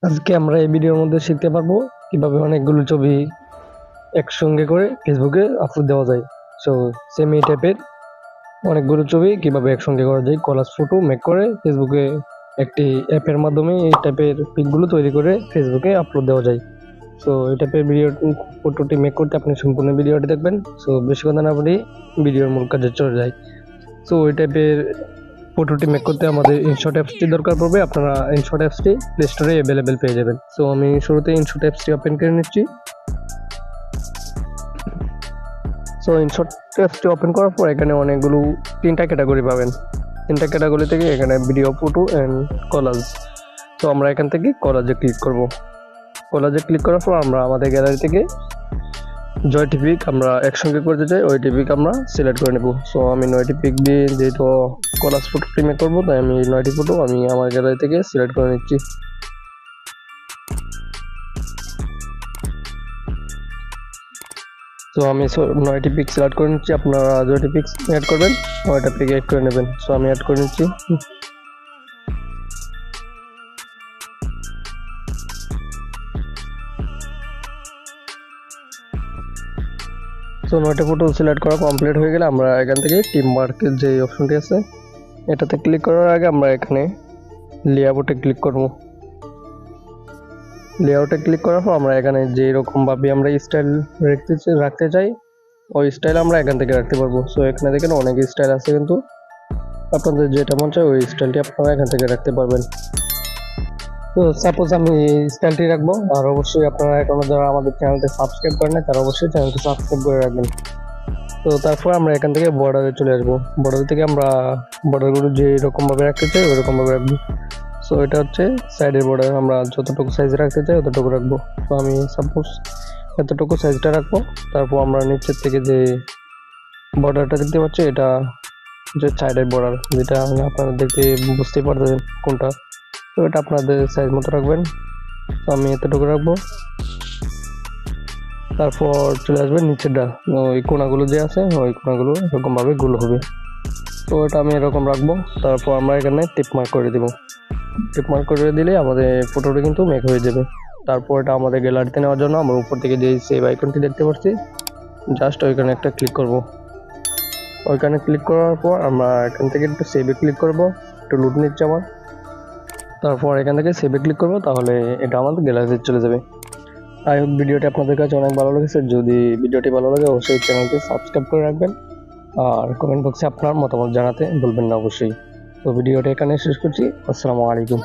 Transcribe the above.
আজকে আমরা এই ভিডিওর মধ্যে শিখতে পারবো কিভাবে অনেকগুলো ছবি একসঙ্গে করে ফেসবুকে আপলোড দেওয়া যায়। সো সেম এই টাইপের অনেকগুলো ছবি কিভাবে একসঙ্গে করা যায়, কলাজ ফটো মেক করে ফেসবুকে একটি অ্যাপের মাধ্যমে এই টাইপের পিকগুলো তৈরি করে ফেসবুকে আপলোড দেওয়া যায়। সো এই টাইপের ভিডিও ফটোটি মেক করতে আপনি সম্পূর্ণ ভিডিওটি দেখবেন। সো বেশি কথা না বলি ভিডিওর মূল কাজে চলে যায়। সো এই টাইপের ফটোটি মেক করতে আমাদের ইনশট অ্যাপসটি দরকার পড়বে। আপনারা ইনশট অ্যাপসটি প্লে স্টোরে অ্যাভেলেবেল পেয়ে যাবেন। সো আমি শুরুতে ইনশট অ্যাপসটি ওপেন করে নিচ্ছি। সো ইনশট অ্যাপসটি ওপেন করার পর এখানে অনেকগুলো তিনটা ক্যাটাগরি পাবেন। তিনটা ক্যাটাগরি থেকে এখানে ভিডিও, ফটো অ্যান্ড কলাজ। তো আমরা এখান থেকে কলাজে ক্লিক করব। কলাজে ক্লিক করার পর আমরা আমাদের গ্যালারি থেকে জয়টি পিক আমরা একসঙ্গে করতে চাই, ওইটি পিক আমরা সিলেক্ট করে নেব। সো আমি 9টি পিক দিয়ে যেহেতু কলাজ ফটোটি মেক করবো, তাই আমি 9টি ফটো আমি আমার গ্যালারি থেকে সিলেক্ট করে নিচ্ছি। তো আমি 9টি পিক সিলেক্ট করে নিচ্ছি। আপনারা জয়টি পিক অ্যাড করবেন, 9টা পিক অ্যাড করে নেবেন। সো আমি অ্যাড করে নিচ্ছি। সো 9টা ফটো সিলেক্ট করা কমপ্লিট হয়ে গেলে আমরা এখান থেকে টিম মার্কের যে অপশনটি আছে এটাতে ক্লিক করার আগে আমরা এখানে লেআউটে ক্লিক করব। লেআউটে ক্লিক করার পর আমরা এখানে যে রকমভাবে আমরা স্টাইল রাখতে চাই ওই স্টাইল আমরা এখান থেকে রাখতে পারবো। সো এখানে দেখেন অনেক স্টাইল আছে, কিন্তু আপনাদের যেটা মন চায় ওই স্টাইলটি আপনারা এখান থেকে রাখতে পারবেন। তো সাপোজ আমি এই স্টাইলটি রাখবো। আর অবশ্যই আপনারা এখনো যারা আমাদের চ্যানেলটি সাবস্ক্রাইব করেন না তারা অবশ্যই চ্যানেলটি সাবস্ক্রাইব করে রাখবেন। তো তারপর আমরা এখান থেকে বর্ডারে চলে আসবো। বর্ডার থেকে আমরা বর্ডারগুলো যে রকমভাবে রাখতে চাই ওই রকমভাবে রাখবো। সো এটা হচ্ছে সাইডের বর্ডার, আমরা যতটুকু সাইজ রাখতে চাই ততটুকু রাখবো। তো আমি সাপোজ এতটুকু সাইজটা রাখবো। তারপর আমরা নিচের থেকে যে বর্ডারটা দেখতে পাচ্ছি এটা যে সাইডের বর্ডার, যেটা আপনারা দেখতে বুঝতেই পারতেছেন কোনটা। তো এটা আপনাদের সাইজ মতো রাখবেন। তো আমি এতটুকু রাখবো। তারপর চলে আসবে নিচেরটা, ওই কোনাগুলো যে আছে ওই কোনাগুলো এরকমভাবে গুলো হবে। তো এটা আমি এরকম রাখবো। তারপর আমরা এখানে টিপ মার্ক করে দিব। টিপ মার্ক করে দিলে আমাদের ফটোটা কিন্তু মেক হয়ে যাবে। তারপর এটা আমাদের গ্যালারিতে নেওয়ার জন্য আমরা উপর থেকে যে সেভ আইকনটি দেখতে পাচ্ছি জাস্ট ওইখানে একটা ক্লিক করব। ওইখানে ক্লিক করার পর আমরা এখান থেকে একটু সেভে ক্লিক করব। একটু লুট নিচ্ছে আমার। তারপর এখান থেকে সেভে ক্লিক করব, তাহলে এটা আমাদের গ্যালারিতে চলে যাবে। আই হোপ ভিডিওটি আপনাদের কাছে অনেক ভালো লেগেছে। যদি ভিডিওটি ভালো লাগে অবশ্যই চ্যানেলটি সাবস্ক্রাইব করে রাখবেন আর কমেন্ট বক্সে আপনার মতামত জানাতে ভুলবেন না অবশ্যই। তো ভিডিওটা এখানে শেষ করছি। আসসালামু আলাইকুম।